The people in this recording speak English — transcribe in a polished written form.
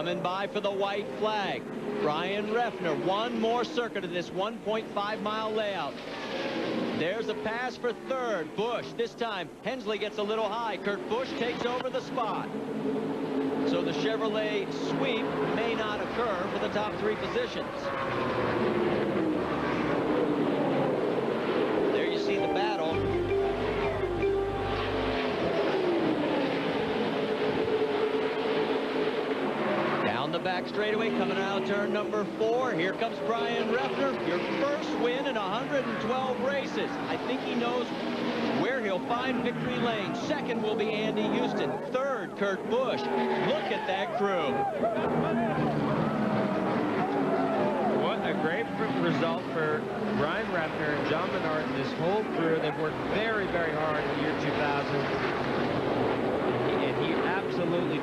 Coming by for the white flag, Bryan Reffner. One more circuit of this 1.5-mile layout. There's a pass for third. Busch. This time, Hensley gets a little high. Kurt Busch takes over the spot. So the Chevrolet sweep may not occur for the top three positions. There you see the battle. Down the back straightaway, coming out of turn number 4. Here comes Bryan Reffner. Your first win in 112 races. I think he knows where he'll find victory lane. Second will be Andy Houston. Third, Kurt Busch. Look at that crew. What a great result for Bryan Reffner and John Menard and this whole crew. They've worked very, very hard in the year 2000. And he absolutely